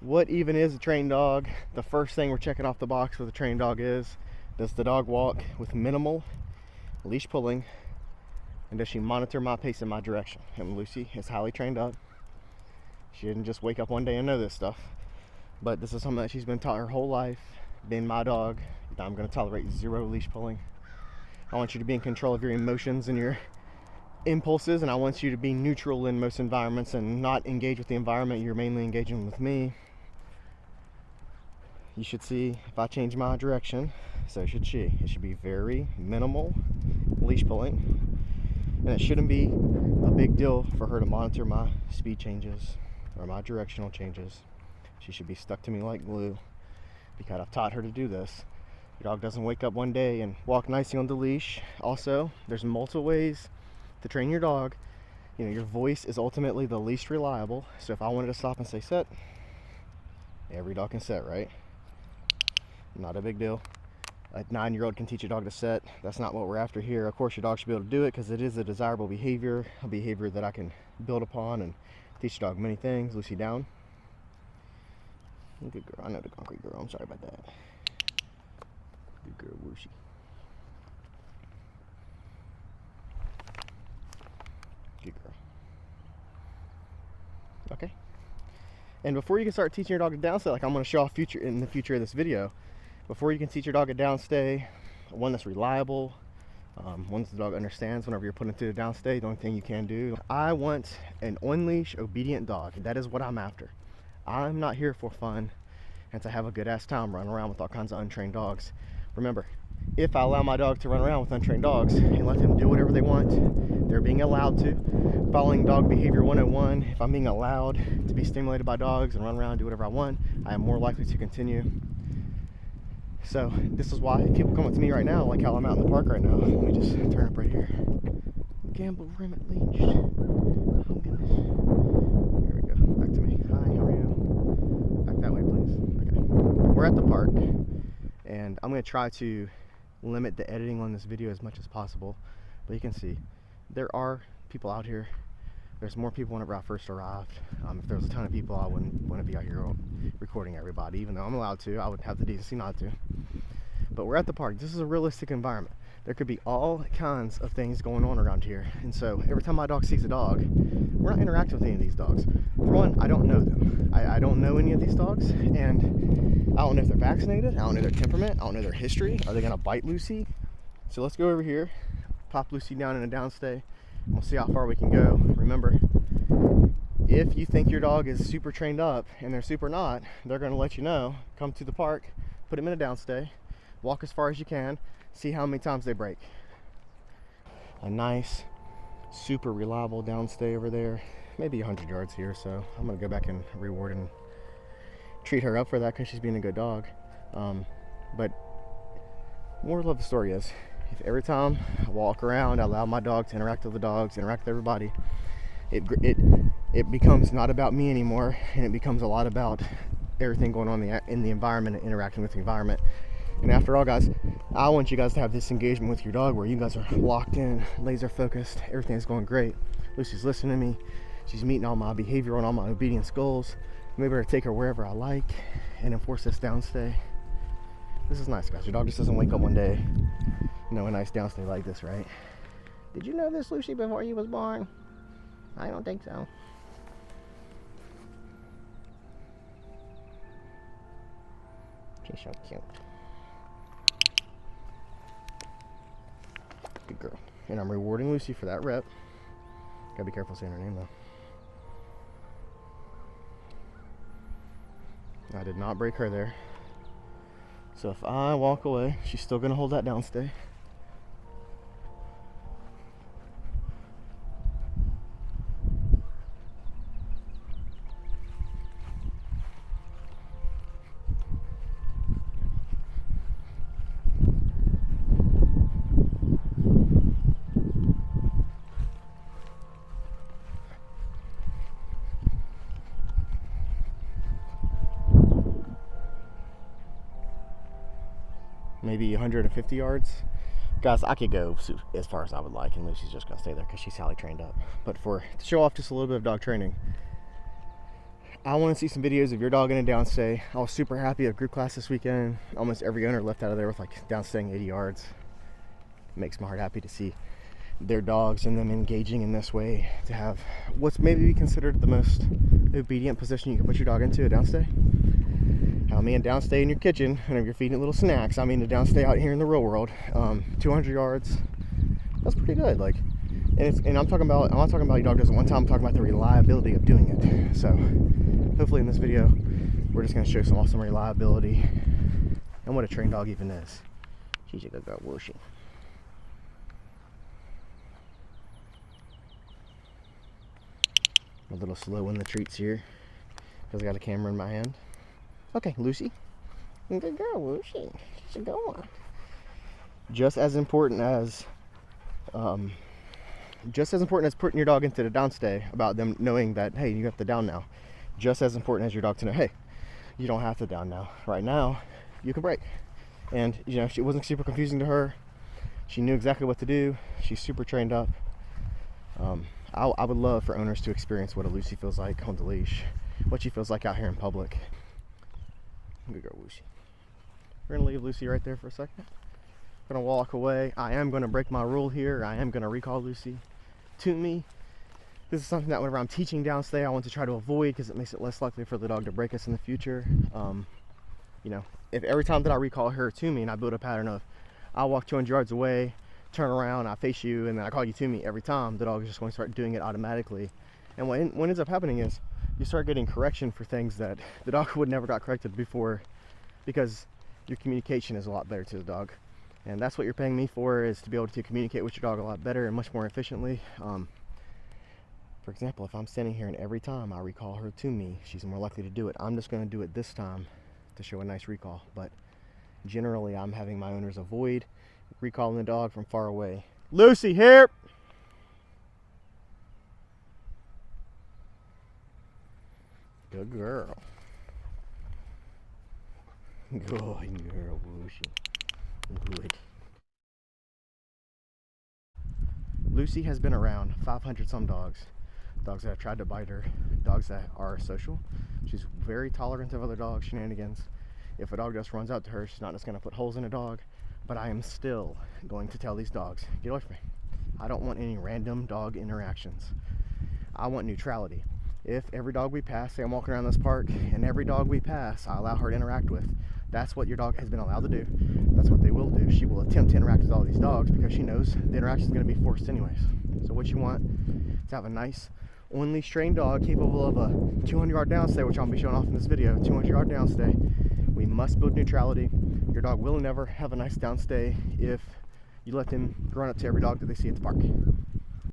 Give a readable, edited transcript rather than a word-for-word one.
What even is a trained dog? The first thing we're checking off the box with a trained dog is, does the dog walk with minimal leash pulling, and does she monitor my pace in my direction? And Lucy is highly trained up. She didn't just wake up one day and know this stuff, but this is something that she's been taught her whole life. Being my dog, I'm going to tolerate 0 leash pulling. I want you to be in control of your emotions and your impulses, and I want you to be neutral in most environments and not engage with the environment. You're mainly engaging with me. You should see if I change my direction, so should she. It should be very minimal leash pulling, and it shouldn't be a big deal for her to monitor my speed changes or my directional changes. She should be stuck to me like glue, because I've taught her to do this. Your dog doesn't wake up one day and walk nicely on the leash. Also, there's multiple ways to train your dog. You know, your voice is ultimately the least reliable. So if I wanted to stop and say sit, every dog can sit, right? Not a big deal. A 9-year-old can teach a dog to sit. That's not what we're after here. Of course, your dog should be able to do it because it is a desirable behavior, a behavior that I can build upon and teach your dog many things. Lucy, down. Good girl. I know the concrete girl. I'm sorry about that. Good girl, Lucy. Good girl. Okay. And before you can start teaching your dog to downstay, like I'm going to show off in the future of this video, before you can teach your dog a downstay, one that's reliable, one that the dog understands whenever you're putting through the downstay, the only thing you can do, I want an on-leash obedient dog. That is what I'm after. I'm not here for fun and to have a good ass time running around with all kinds of untrained dogs. Remember, if I allow my dog to run around with untrained dogs and let them do whatever they want, they're being allowed to. Following dog behavior 101, if I'm being allowed to be stimulated by dogs and run around and do whatever I want, I am more likely to continue. So this is why people come up to me right now, like how I'm out in the park right now. Let me just turn up right here. Gamble limit leash. Oh goodness. Here we go. Back to me. Hi, how are you? Back that way, please. Okay. We're at the park, and I'm going to try to limit the editing on this video as much as possible. But you can see there are people out here. There's more people whenever I first arrived. If there was a ton of people, I wouldn't want to be out here recording everybody, even though I'm allowed to. I would have the decency not to. But we're at the park. This is a realistic environment. There could be all kinds of things going on around here. And so every time my dog sees a dog, we're not interacting with any of these dogs. For one, I don't know them. I don't know any of these dogs, and I don't know if they're vaccinated. I don't know their temperament. I don't know their history. Are they gonna bite Lucy? So let's go over here, pop Lucy down in a downstay. We'll see how far we can go. Remember, if you think your dog is super trained up and they're super not, they're going to let you know. Come to the park, put them in a downstay, walk as far as you can, see how many times they break. A nice, super reliable downstay over there, maybe 100 yards here, so I'm going to go back and reward and treat her up for that because she's being a good dog. But moral of the story is, if every time I walk around, I allow my dog to interact with the dogs, interact with everybody, it becomes not about me anymore, and it becomes a lot about everything going on in the environment and interacting with the environment. And after all, guys, I want you guys to have this engagement with your dog where you guys are locked in, laser focused, everything's going great. Lucy's listening to me, she's meeting all my behavior and all my obedience goals. Maybe I take her wherever I like and enforce this downstay. This is nice, guys. Your dog just doesn't wake up one day, you know, a nice downstay like this, right? Did you know this, Lucy, before you was born? I don't think so. She's so cute. Good girl. And I'm rewarding Lucy for that rep. Gotta be careful saying her name, though. I did not break her there. So if I walk away, she's still gonna hold that downstay. Maybe 150 yards. Guys, I could go as far as I would like, and Lucy's just gonna stay there because she's highly trained up. But to show off just a little bit of dog training, I want to see some videos of your dog in a downstay. I was super happy at group class this weekend. Almost every owner left out of there with like downstaying 80 yards. It makes my heart happy to see their dogs and them engaging in this way, to have what's maybe considered the most obedient position you can put your dog into, a downstay. I mean, a downstay in your kitchen, and if you're feeding it little snacks, I mean a downstay out here in the real world. 200 yards, that's pretty good. Like, and I'm not talking about your dog does it one time. I'm talking about the reliability of doing it. So hopefully in this video we're just going to show some awesome reliability and what a trained dog even is. She's a good girl, whooshy. A little slow in the treats here because I got a camera in my hand. Okay, Lucy. Good girl, Lucy. She's a good one. Just as important as putting your dog into the downstay, about them knowing that, hey, you have to down now. Just as important as your dog to know, hey, you don't have to down now. Right now, you can break. And you know, it wasn't super confusing to her. She knew exactly what to do. She's super trained up. I would love for owners to experience what a Lucy feels like on the leash, what she feels like out here in public. Good girl, Lucy. We're gonna leave Lucy right there for a second. I'm gonna walk away. I am gonna break my rule here. I am gonna recall Lucy to me. This is something that whenever I'm teaching downstay, I want to try to avoid, because it makes it less likely for the dog to break us in the future. You know, if every time that I recall her to me and I build a pattern of, I'll walk 200 yards away, turn around, I face you, and then I call you to me every time, the dog is just going to start doing it automatically. And what ends up happening is you start getting correction for things that the dog would never got corrected before, because your communication is a lot better to the dog. And that's what you're paying me for, is to be able to communicate with your dog a lot better and much more efficiently. For example, if I'm standing here and every time I recall her to me, she's more likely to do it. I'm just going to do it this time to show a nice recall. But generally, I'm having my owners avoid recalling the dog from far away. Lucy, here! Good girl. Good girl, Lucy. Good. Lucy has been around 500 some dogs that have tried to bite her, dogs that are social. She's very tolerant of other dogs' shenanigans. If a dog just runs out to her, she's not just going to put holes in a dog. But I am still going to tell these dogs, get away from me. I don't want any random dog interactions. I want neutrality. If every dog we pass, say I'm walking around this park, and every dog we pass I allow her to interact with, that's what your dog has been allowed to do. That's what they will do. She will attempt to interact with all these dogs because she knows the interaction is going to be forced anyways. So what you want is to have a nice, on-leash trained dog capable of a 200-yard downstay, which I'll be showing off in this video. 200-yard downstay. We must build neutrality. Your dog will never have a nice downstay if you let them run up to every dog that they see at the park.